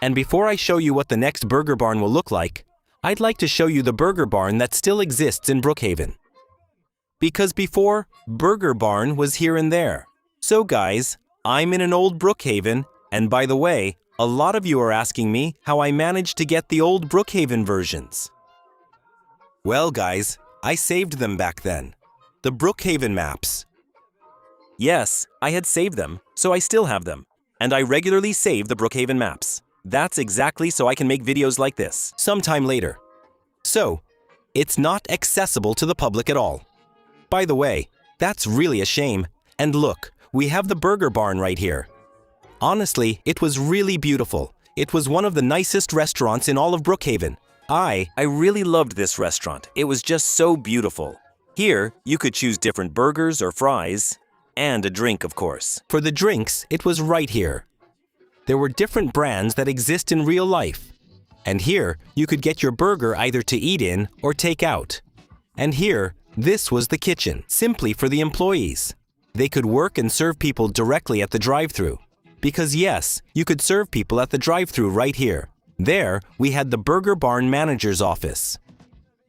And before I show you what the next burger barn will look like, I'd like to show you the burger barn that still exists in Brookhaven. Because before, Burger Barn was here and there. So guys, I'm in an old Brookhaven, and by the way, a lot of you are asking me how I managed to get the old Brookhaven versions. Well guys, I saved them back then. The Brookhaven maps. Yes, I had saved them, so I still have them. And I regularly save the Brookhaven maps. That's exactly so I can make videos like this sometime later. So, it's not accessible to the public at all. By the way, that's really a shame. And look, we have the burger barn right here. Honestly, it was really beautiful. It was one of the nicest restaurants in all of Brookhaven. I really loved this restaurant. It was just so beautiful. Here, you could choose different burgers or fries, and a drink, of course. For the drinks, it was right here. There were different brands that exist in real life. And here, you could get your burger either to eat in or take out. And here, this was the kitchen, simply for the employees. They could work and serve people directly at the drive-thru. Because yes, you could serve people at the drive-thru right here. There, we had the Burger Barn manager's office.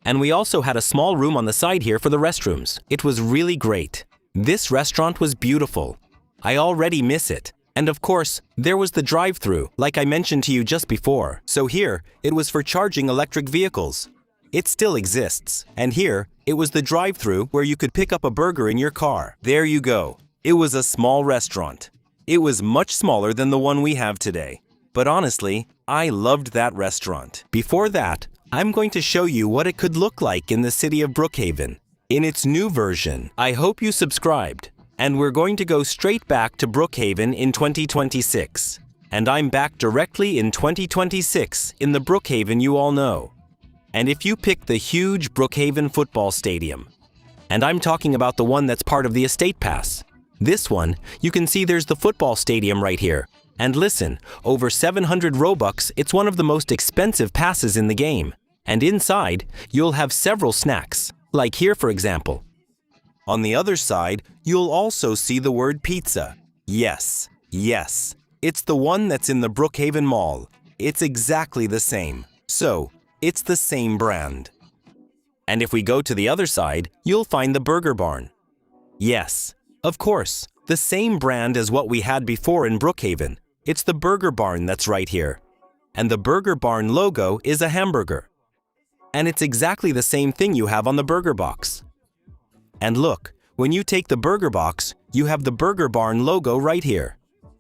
And we also had a small room on the side here for the restrooms. It was really great. This restaurant was beautiful. I already miss it. And of course, there was the drive-thru, like I mentioned to you just before. So here, it was for charging electric vehicles. It still exists. And here, it was the drive-thru where you could pick up a burger in your car. There you go. It was a small restaurant. It was much smaller than the one we have today. But honestly, I loved that restaurant. Before that, I'm going to show you what it could look like in the city of Brookhaven, in its new version. I hope you subscribed. And we're going to go straight back to Brookhaven in 2026. And I'm back directly in 2026 in the Brookhaven you all know. And if you pick the huge Brookhaven football stadium, and I'm talking about the one that's part of the Estate Pass, this one, you can see there's the football stadium right here. And listen, over 700 Robux, it's one of the most expensive passes in the game. And inside, you'll have several snacks, like here for example. On the other side, you'll also see the word pizza. Yes, it's the one that's in the Brookhaven Mall. It's exactly the same. So, it's the same brand. And if we go to the other side, you'll find the Burger Barn. Yes, of course, the same brand as what we had before in Brookhaven. It's the Burger Barn that's right here. And the Burger Barn logo is a hamburger. And it's exactly the same thing you have on the burger box. And look, when you take the burger box, you have the Burger Barn logo right here.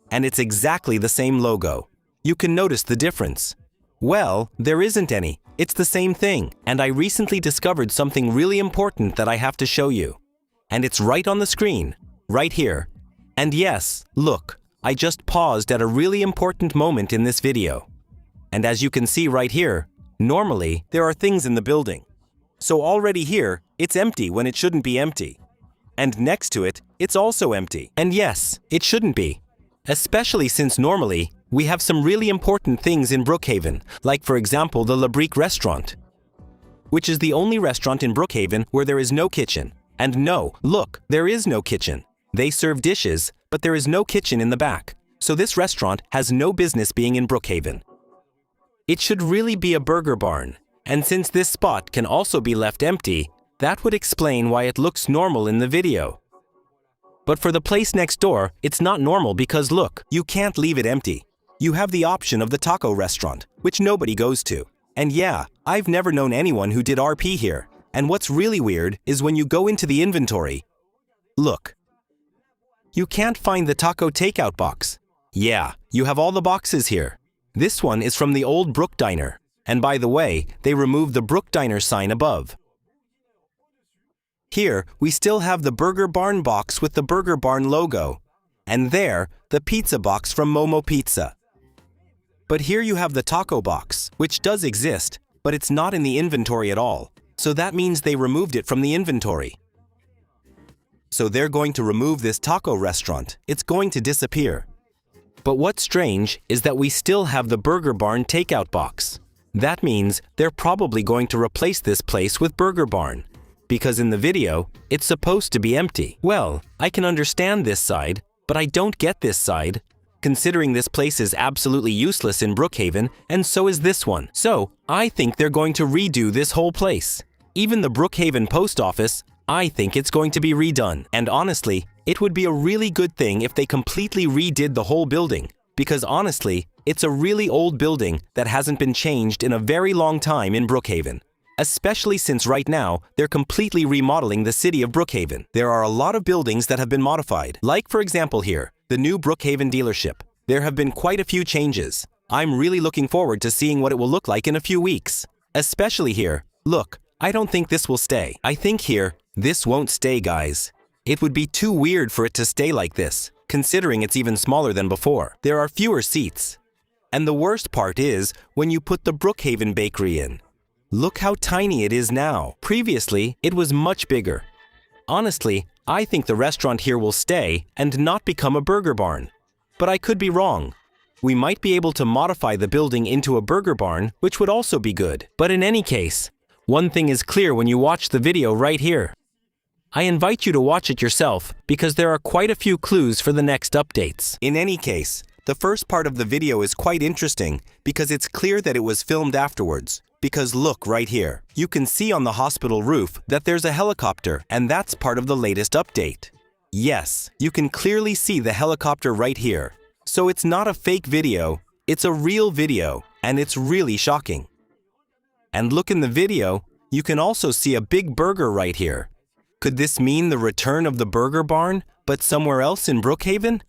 And it's exactly the same logo. You can notice the difference. Well, there isn't any. It's the same thing. And I recently discovered something really important that I have to show you. And it's right on the screen, right here. And yes, look, I just paused at a really important moment in this video. And as you can see right here, normally there are things in the building. So already here, it's empty when it shouldn't be empty. And next to it, it's also empty. And yes, it shouldn't be. Especially since normally, we have some really important things in Brookhaven, like for example the Le Brick restaurant, which is the only restaurant in Brookhaven where there is no kitchen. And no, look, there is no kitchen. They serve dishes, but there is no kitchen in the back. So this restaurant has no business being in Brookhaven. It should really be a burger barn. And since this spot can also be left empty, that would explain why it looks normal in the video. But for the place next door, it's not normal because look, you can't leave it empty. You have the option of the taco restaurant, which nobody goes to. And yeah, I've never known anyone who did RP here. And what's really weird is when you go into the inventory, look, you can't find the taco takeout box. Yeah, you have all the boxes here. This one is from the old Brook Diner. And by the way, they removed the Brook Diner sign above. Here, we still have the Burger Barn box with the Burger Barn logo. And there, the pizza box from Momo Pizza. But here you have the taco box, which does exist, but it's not in the inventory at all. So that means they removed it from the inventory. So they're going to remove this taco restaurant. It's going to disappear. But what's strange is that we still have the Burger Barn takeout box. That means they're probably going to replace this place with Burger Barn. Because in the video, it's supposed to be empty. Well, I can understand this side, but I don't get this side. considering this place is absolutely useless in Brookhaven, and so is this one. So, I think they're going to redo this whole place. Even the Brookhaven post office, I think it's going to be redone. And honestly, it would be a really good thing if they completely redid the whole building. Because honestly, it's a really old building that hasn't been changed in a very long time in Brookhaven. Especially since right now, they're completely remodeling the city of Brookhaven. There are a lot of buildings that have been modified. Like for example here, the new Brookhaven dealership. There have been quite a few changes. I'm really looking forward to seeing what it will look like in a few weeks. Especially here. Look, I don't think this will stay. I think here, this won't stay, guys. It would be too weird for it to stay like this, considering it's even smaller than before. There are fewer seats. And the worst part is when you put the Brookhaven bakery in. Look how tiny it is now. Previously, it was much bigger. Honestly, I think the restaurant here will stay and not become a burger barn. But I could be wrong. We might be able to modify the building into a burger barn, which would also be good. But in any case, one thing is clear when you watch the video right here. I invite you to watch it yourself because there are quite a few clues for the next updates. In any case, the first part of the video is quite interesting because it's clear that it was filmed afterwards. Because look right here, you can see on the hospital roof that there's a helicopter, and that's part of the latest update. Yes, you can clearly see the helicopter right here. So it's not a fake video, it's a real video, and it's really shocking. And look in the video, you can also see a big burger right here. Could this mean the return of the burger barn, but somewhere else in Brookhaven?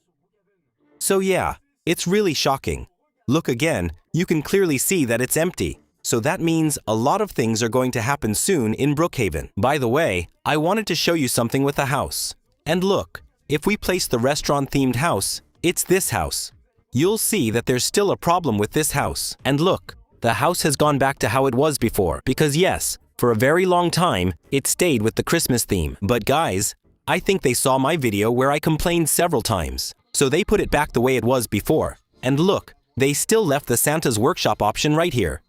So yeah, it's really shocking. Look again, you can clearly see that it's empty. So that means a lot of things are going to happen soon in Brookhaven. By the way, I wanted to show you something with the house. And look, if we place the restaurant-themed house, it's this house. You'll see that there's still a problem with this house. And look, the house has gone back to how it was before. Because yes, for a very long time, it stayed with the Christmas theme. But guys, I think they saw my video where I complained several times. So they put it back the way it was before. And look, they still left the Santa's Workshop option right here.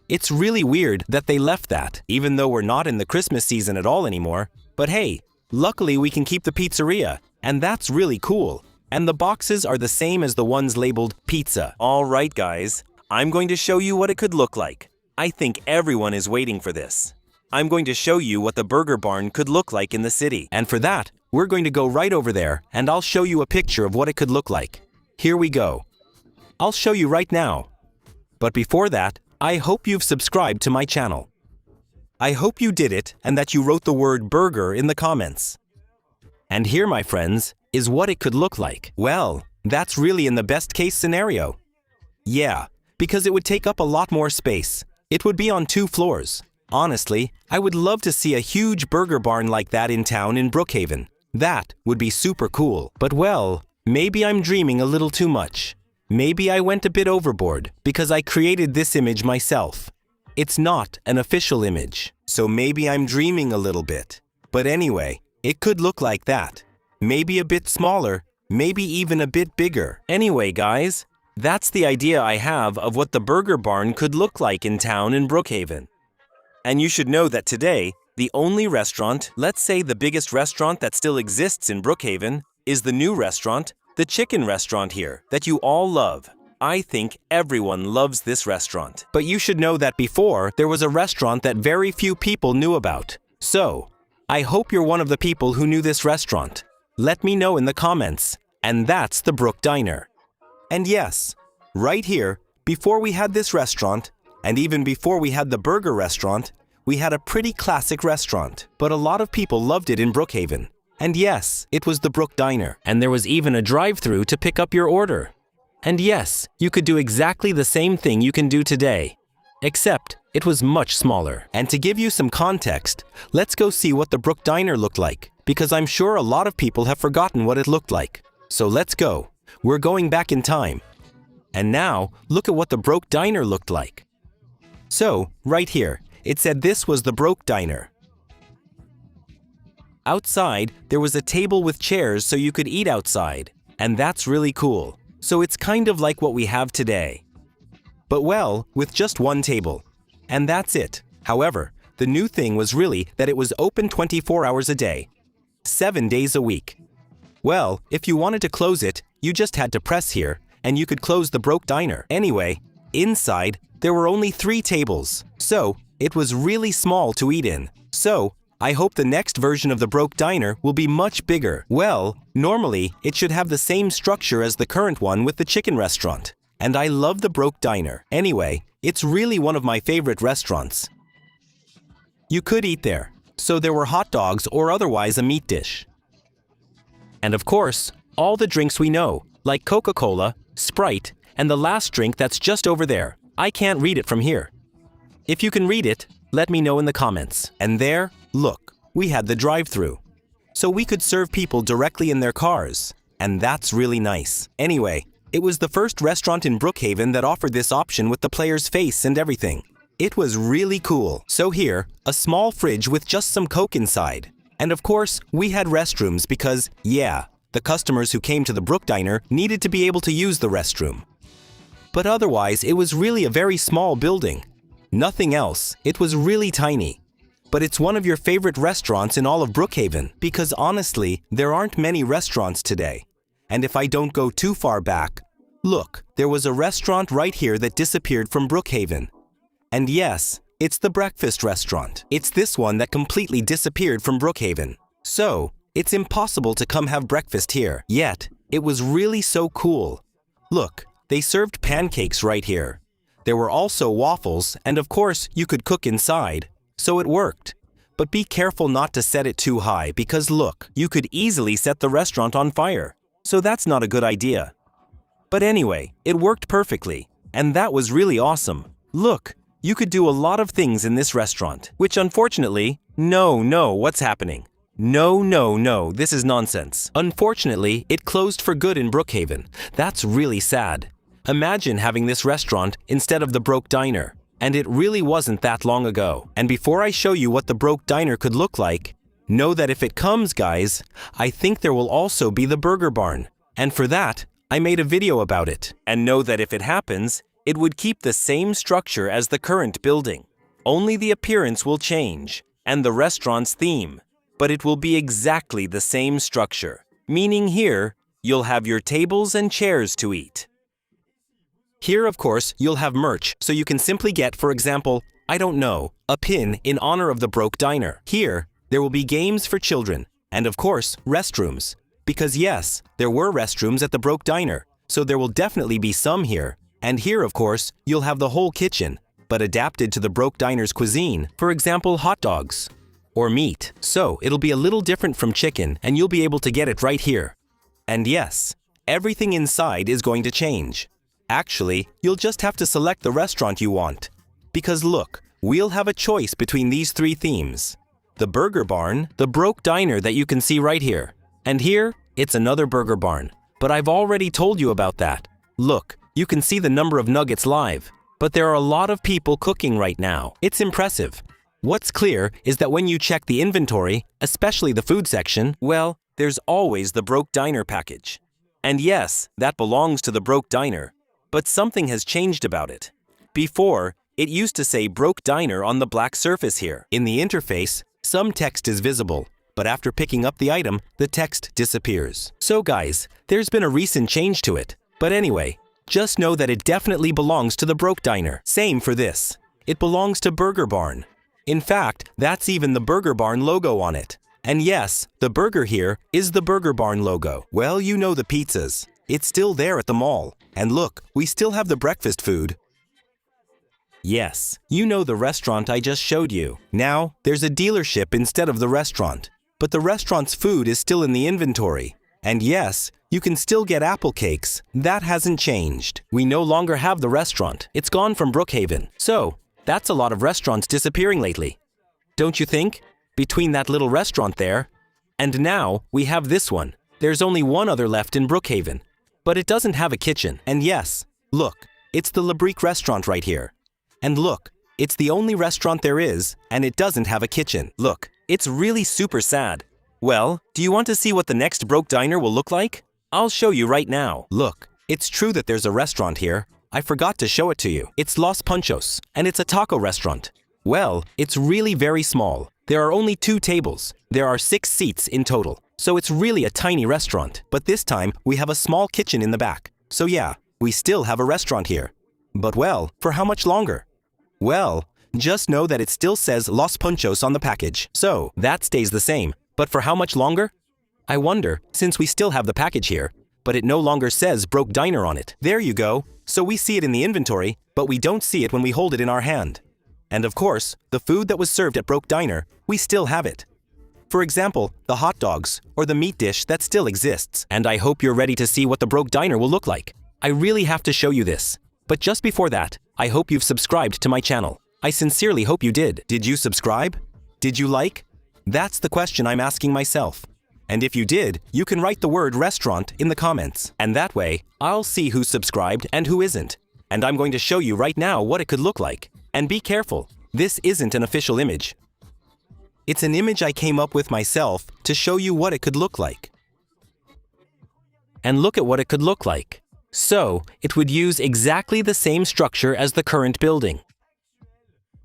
It's really weird that they left that, even though we're not in the Christmas season at all anymore. But hey, luckily we can keep the pizzeria, and that's really cool. And the boxes are the same as the ones labeled pizza. Alright guys, I'm going to show you what it could look like. I think everyone is waiting for this. I'm going to show you what the burger barn could look like in the city. And for that, we're going to go right over there, and I'll show you a picture of what it could look like. Here we go. I'll show you right now. But before that, I hope you've subscribed to my channel. I hope you did it and that you wrote the word burger in the comments. And here, my friends, is what it could look like. Well, that's really in the best case scenario. Yeah, because it would take up a lot more space. It would be on 2 floors. Honestly, I would love to see a huge burger barn like that in town in Brookhaven. That would be super cool. But well, maybe I'm dreaming a little too much. Maybe I went a bit overboard because I created this image myself. It's not an official image, so maybe I'm dreaming a little bit. But anyway, it could look like that. Maybe a bit smaller, maybe even a bit bigger. Anyway, guys, that's the idea I have of what the burger barn could look like in town in Brookhaven. And you should know that today, the only restaurant, let's say the biggest restaurant that still exists in Brookhaven, is the new restaurant, the chicken restaurant here, that you all love. I think everyone loves this restaurant. But you should know that before, there was a restaurant that very few people knew about. So, I hope you're one of the people who knew this restaurant. Let me know in the comments. And that's the Brook Diner. And yes, right here, before we had this restaurant, and even before we had the burger restaurant, we had a pretty classic restaurant. But a lot of people loved it in Brookhaven. And yes, it was the Brook Diner. And there was even a drive-thru to pick up your order. And yes, you could do exactly the same thing you can do today. Except, it was much smaller. And to give you some context, let's go see what the Brook Diner looked like. Because I'm sure a lot of people have forgotten what it looked like. So let's go. We're going back in time. And now, look at what the Brook Diner looked like. So, right here, it said this was the Brook Diner. Outside, there was a table with chairs so you could eat outside, and that's really cool. So it's kind of like what we have today. But well, with just one table. And that's it. However, the new thing was really that it was open 24 hours a day, 7 days a week. Well, if you wanted to close it, you just had to press here, and you could close the Brook diner. Anyway, inside, there were only 3 tables, so it was really small to eat in. So, I hope the next version of the Brook diner will be much bigger. Well, normally, it should have the same structure as the current one with the chicken restaurant. And I love the Brook diner. Anyway, it's really one of my favorite restaurants. You could eat there, so there were hot dogs or otherwise a meat dish. And of course, all the drinks we know, like Coca-Cola, Sprite, and the last drink that's just over there. I can't read it from here. If you can read it, let me know in the comments. And there, look, we had the drive-thru. So we could serve people directly in their cars. And that's really nice. Anyway, it was the first restaurant in Brookhaven that offered this option with the player's face and everything. It was really cool. So here, a small fridge with just some Coke inside. And of course, we had restrooms because, yeah, the customers who came to the Brook diner needed to be able to use the restroom. But otherwise, it was really a very small building. Nothing else. It was really tiny. But it's one of your favorite restaurants in all of Brookhaven because honestly, there aren't many restaurants today. And if I don't go too far back, look, there was a restaurant right here that disappeared from Brookhaven. And yes, it's the breakfast restaurant. It's this one that completely disappeared from Brookhaven. So, it's impossible to come have breakfast here. Yet, it was really so cool. Look, they served pancakes right here. There were also waffles, and of course, you could cook inside. So it worked. But be careful not to set it too high because look, you could easily set the restaurant on fire. So that's not a good idea. But anyway, it worked perfectly. And that was really awesome. Look, you could do a lot of things in this restaurant, which unfortunately, no, what's happening? No, this is nonsense. Unfortunately, it closed for good in Brookhaven. That's really sad. Imagine having this restaurant instead of the Brook diner. And it really wasn't that long ago. And before I show you what the Brook diner could look like, know that if it comes, guys, I think there will also be the Burger Barn. And for that, I made a video about it. And know that if it happens, it would keep the same structure as the current building. Only the appearance will change, and the restaurant's theme. But it will be exactly the same structure. Meaning here, you'll have your tables and chairs to eat. Here, of course, you'll have merch, so you can simply get, for example, I don't know, a pin in honor of the Brook diner. Here, there will be games for children, and of course, restrooms. Because yes, there were restrooms at the Brook diner, so there will definitely be some here. And here, of course, you'll have the whole kitchen, but adapted to the Brook diner's cuisine, for example, hot dogs or meat. So it'll be a little different from chicken, and you'll be able to get it right here. And yes, everything inside is going to change. Actually, you'll just have to select the restaurant you want. Because look, we'll have a choice between these 3 themes. The Burger Barn, the Brook diner that you can see right here. And here, it's another Burger Barn. But I've already told you about that. Look, you can see the number of nuggets live. But there are a lot of people cooking right now. It's impressive. What's clear is that when you check the inventory, especially the food section, well, there's always the Brook diner package. And yes, that belongs to the Brook diner. But something has changed about it. Before, it used to say Brook diner on the black surface here. In the interface, some text is visible, but after picking up the item, the text disappears. So guys, there's been a recent change to it. But anyway, just know that it definitely belongs to the Brook diner. Same for this. It belongs to Burger Barn. In fact, that's even the Burger Barn logo on it. And yes, the burger here is the Burger Barn logo. Well, you know the pizzas. It's still there at the mall. And look, we still have the breakfast food. Yes, you know the restaurant I just showed you. Now, there's a dealership instead of the restaurant. But the restaurant's food is still in the inventory. And yes, you can still get apple cakes. That hasn't changed. We no longer have the restaurant. It's gone from Brookhaven. So, that's a lot of restaurants disappearing lately. Don't you think? Between that little restaurant there, and now we have this one. There's only one other left in Brookhaven. But it doesn't have a kitchen. And yes, look, it's the Lebreek restaurant right here. And look, it's the only restaurant there is, and it doesn't have a kitchen. Look, it's really super sad. Well, do you want to see what the next Brook diner will look like? I'll show you right now. Look, it's true that there's a restaurant here. I forgot to show it to you. It's Los Panchos, and it's a taco restaurant. Well, it's really very small. There are only 2 tables. There are 6 seats in total. So it's really a tiny restaurant. But this time, we have a small kitchen in the back. So yeah, we still have a restaurant here. But well, for how much longer? Well, just know that it still says Los Ponchos on the package, so that stays the same. But for how much longer? I wonder, since we still have the package here, but it no longer says Brook Diner on it. There you go. So we see it in the inventory, but we don't see it when we hold it in our hand. And of course, the food that was served at Brook Diner, we still have it. For example, the hot dogs, or the meat dish that still exists. And I hope you're ready to see what the Brook Diner will look like. I really have to show you this. But just before that, I hope you've subscribed to my channel. I sincerely hope you did. Did you subscribe? Did you like? That's the question I'm asking myself. And if you did, you can write the word restaurant in the comments. And that way, I'll see who's subscribed and who isn't. And I'm going to show you right now what it could look like. And be careful, this isn't an official image. It's an image I came up with myself to show you what it could look like. And look at what it could look like. So, it would use exactly the same structure as the current building.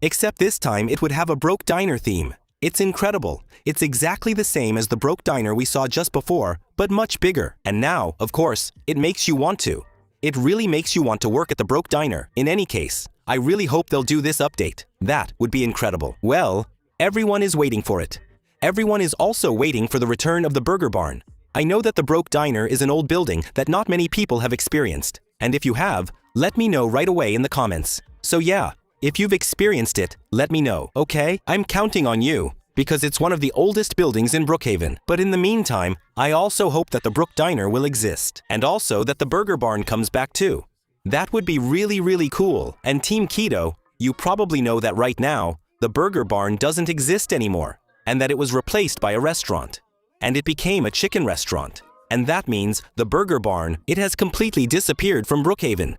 Except this time it would have a Brook Diner theme. It's incredible. It's exactly the same as the Brook Diner we saw just before, but much bigger. And now, of course, it makes you want to. It really makes you want to work at the Brook Diner. In any case, I really hope they'll do this update. That would be incredible. Well, everyone is waiting for it. Everyone is also waiting for the return of the Burger Barn. I know that the Brook Diner is an old building that not many people have experienced. And if you have, let me know right away in the comments. So yeah, if you've experienced it, let me know, okay? I'm counting on you, because it's one of the oldest buildings in Brookhaven. But in the meantime, I also hope that the Brook Diner will exist, and also that the Burger Barn comes back too. That would be really cool. And Team Keto, you probably know that right now, the Burger Barn doesn't exist anymore, and that it was replaced by a restaurant. And it became a chicken restaurant. And that means the Burger Barn, it has completely disappeared from Brookhaven.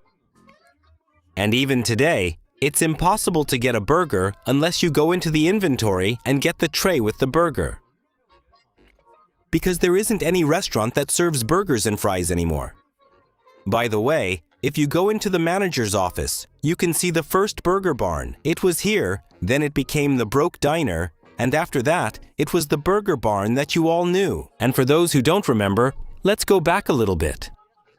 And even today, it's impossible to get a burger unless you go into the inventory and get the tray with the burger. Because there isn't any restaurant that serves burgers and fries anymore. By the way, if you go into the manager's office, you can see the first Burger Barn. It was here, then it became the Brook Diner, and after that, it was the Burger Barn that you all knew. And for those who don't remember, let's go back a little bit.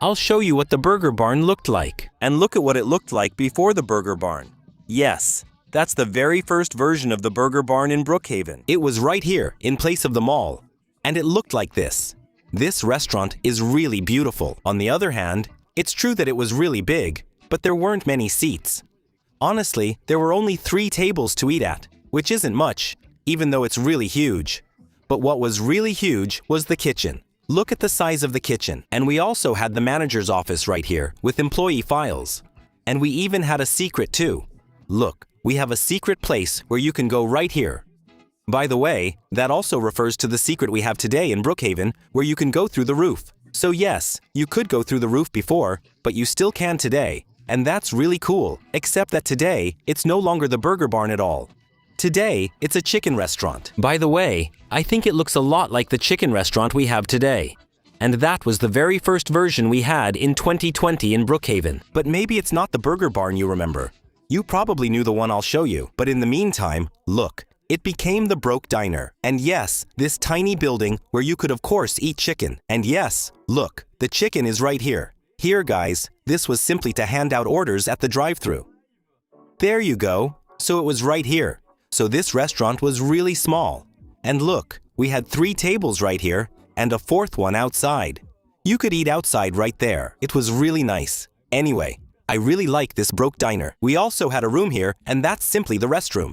I'll show you what the Burger Barn looked like. And look at what it looked like before the Burger Barn. Yes, that's the very first version of the Burger Barn in Brookhaven. It was right here, in place of the mall. And it looked like this. This restaurant is really beautiful. On the other hand, it's true that it was really big, but there weren't many seats. Honestly, there were only 3 tables to eat at, which isn't much, even though it's really huge. But what was really huge was the kitchen. Look at the size of the kitchen. And we also had the manager's office right here with employee files. And we even had a secret too. Look, we have a secret place where you can go right here. By the way, that also refers to the secret we have today in Brookhaven, where you can go through the roof. So yes, you could go through the roof before, but you still can today. And that's really cool, except that today, it's no longer the Burger Barn at all. Today, it's a chicken restaurant. By the way, I think it looks a lot like the chicken restaurant we have today. And that was the very first version we had in 2020 in Brookhaven. But maybe it's not the Burger Barn you remember. You probably knew the one I'll show you. But in the meantime, look, it became the Brook Diner. And yes, this tiny building where you could of course eat chicken. And yes, look, the chicken is right here. Here guys, this was simply to hand out orders at the drive-thru. There you go. So it was right here. So this restaurant was really small. And look, we had 3 tables right here and a 4th one outside. You could eat outside right there. It was really nice. Anyway, I really like this Brook Diner. We also had a room here, and that's simply the restroom.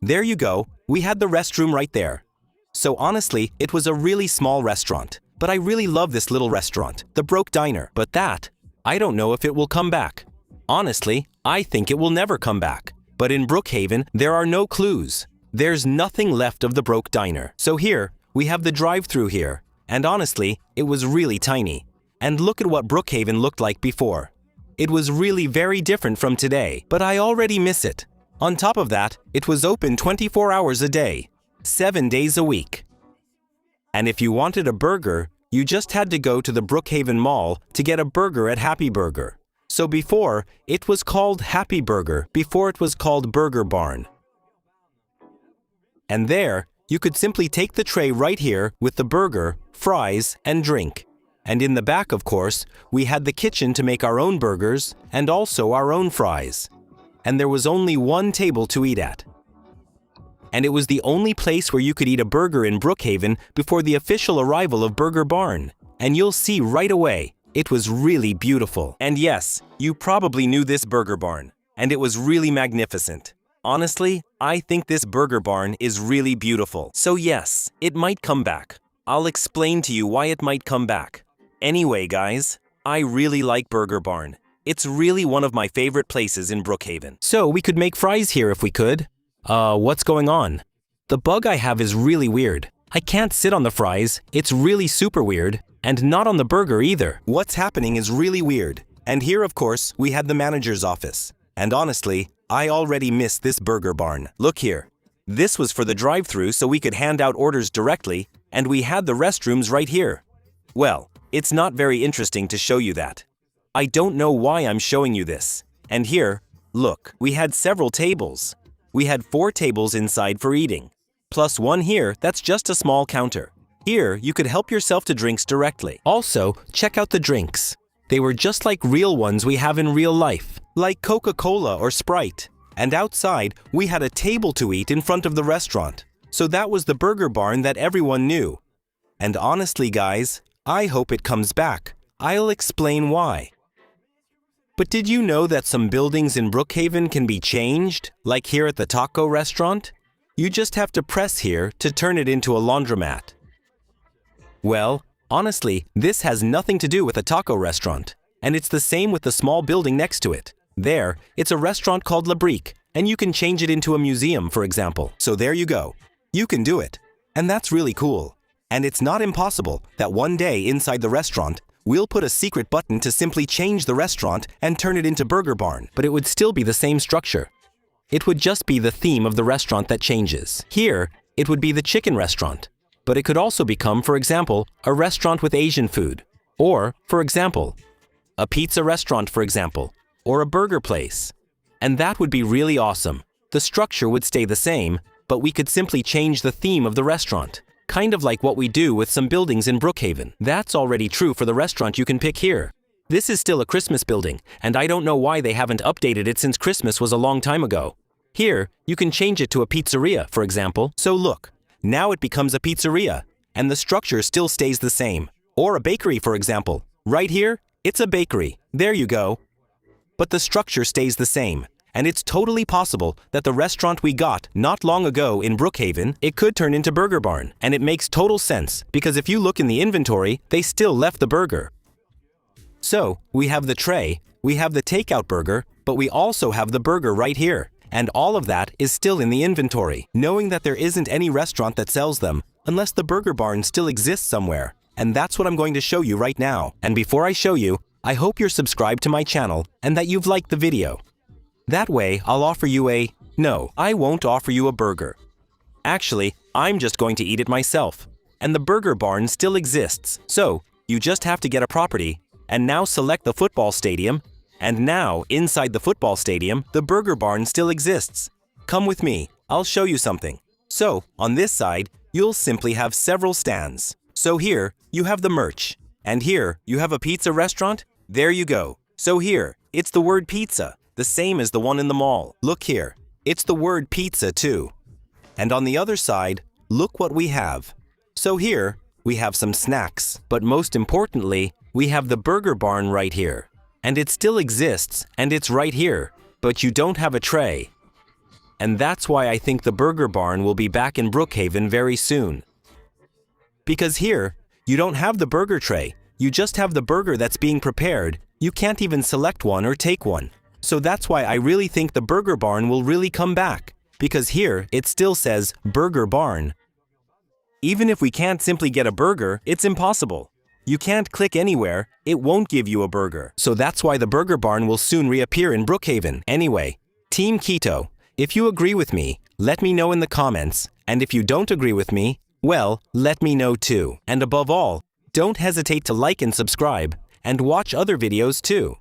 There you go, we had the restroom right there. So honestly, it was a really small restaurant. But I really love this little restaurant, the Brook Diner. But that, I don't know if it will come back. Honestly, I think it will never come back. But in Brookhaven, there are no clues. There's nothing left of the Brook Diner. So here, we have the drive-thru here. And honestly, it was really tiny. And look at what Brookhaven looked like before. It was really very different from today, but I already miss it. On top of that, it was open 24 hours a day, 7 days a week. And if you wanted a burger, you just had to go to the Brookhaven Mall to get a burger at Happy Burger. So before, it was called Happy Burger before it was called Burger Barn. And there, you could simply take the tray right here with the burger, fries, and drink. And in the back, of course, we had the kitchen to make our own burgers and also our own fries. And there was only one table to eat at. And it was the only place where you could eat a burger in Brookhaven before the official arrival of Burger Barn. And you'll see right away, it was really beautiful. And yes, you probably knew this Burger Barn, and it was really magnificent. Honestly, I think this Burger Barn is really beautiful. So yes, it might come back. I'll explain to you why it might come back. Anyway, guys, I really like Burger Barn. It's really one of my favorite places in Brookhaven. So we could make fries here if we could. What's going on? The bug I have is really weird. I can't sit on the fries, it's really super weird, and not on the burger either. What's happening is really weird. And here, of course, we had the manager's office. And honestly, I already missed this Burger Barn. Look here. This was for the drive-thru so we could hand out orders directly, and we had the restrooms right here. Well, it's not very interesting to show you that. I don't know why I'm showing you this. And here, look, we had several tables. We had 4 tables inside for eating, plus one here that's just a small counter. Here, you could help yourself to drinks directly. Also, check out the drinks. They were just like real ones we have in real life, like Coca-Cola or Sprite. And outside, we had a table to eat in front of the restaurant. So that was the Burger Barn that everyone knew. And honestly, guys, I hope it comes back. I'll explain why. But did you know that some buildings in Brookhaven can be changed, like here at the taco restaurant? You just have to press here to turn it into a laundromat. Well, honestly, this has nothing to do with a taco restaurant, and it's the same with the small building next to it. There, it's a restaurant called Brook, and you can change it into a museum, for example. So there you go. You can do it. And that's really cool. And it's not impossible that one day inside the restaurant, we'll put a secret button to simply change the restaurant and turn it into Burger Barn, but it would still be the same structure. It would just be the theme of the restaurant that changes. Here, it would be the chicken restaurant, but it could also become, for example, a restaurant with Asian food, or, for example, a pizza restaurant, for example, or a burger place. And that would be really awesome. The structure would stay the same, but we could simply change the theme of the restaurant. Kind of like what we do with some buildings in Brookhaven. That's already true for the restaurant you can pick here. This is still a Christmas building, and I don't know why they haven't updated it since Christmas was a long time ago. Here, you can change it to a pizzeria, for example. So look, now it becomes a pizzeria, and the structure still stays the same. Or a bakery, for example. Right here, it's a bakery. There you go. But the structure stays the same. And it's totally possible that the restaurant we got not long ago in Brookhaven, it could turn into Burger Barn. And it makes total sense, because if you look in the inventory, they still left the burger. So, we have the tray, we have the takeout burger, but we also have the burger right here. And all of that is still in the inventory, knowing that there isn't any restaurant that sells them, unless the Burger Barn still exists somewhere. And that's what I'm going to show you right now. And before I show you, I hope you're subscribed to my channel and that you've liked the video. That way, I'll offer you no, I won't offer you a burger. Actually, I'm just going to eat it myself. And the Burger Barn still exists. So, you just have to get a property, and now select the football stadium, and now, inside the football stadium, the Burger Barn still exists. Come with me, I'll show you something. So, on this side, you'll simply have several stands. So here, you have the merch. And here, you have a pizza restaurant. There you go. So here, it's the word pizza, the same as the one in the mall. Look here, it's the word pizza too. And on the other side, look what we have. So here, we have some snacks, but most importantly, we have the Burger Barn right here. And it still exists, and it's right here, but you don't have a tray. And that's why I think the Burger Barn will be back in Brookhaven very soon. Because here, you don't have the burger tray, you just have the burger that's being prepared. You can't even select one or take one. So that's why I really think the Burger Barn will really come back, because here it still says Burger Barn. Even if we can't simply get a burger, it's impossible. You can't click anywhere, it won't give you a burger. So that's why the Burger Barn will soon reappear in Brookhaven. Anyway, Team Keto, if you agree with me, let me know in the comments. And if you don't agree with me, well, let me know too. And above all, don't hesitate to like and subscribe, and watch other videos too.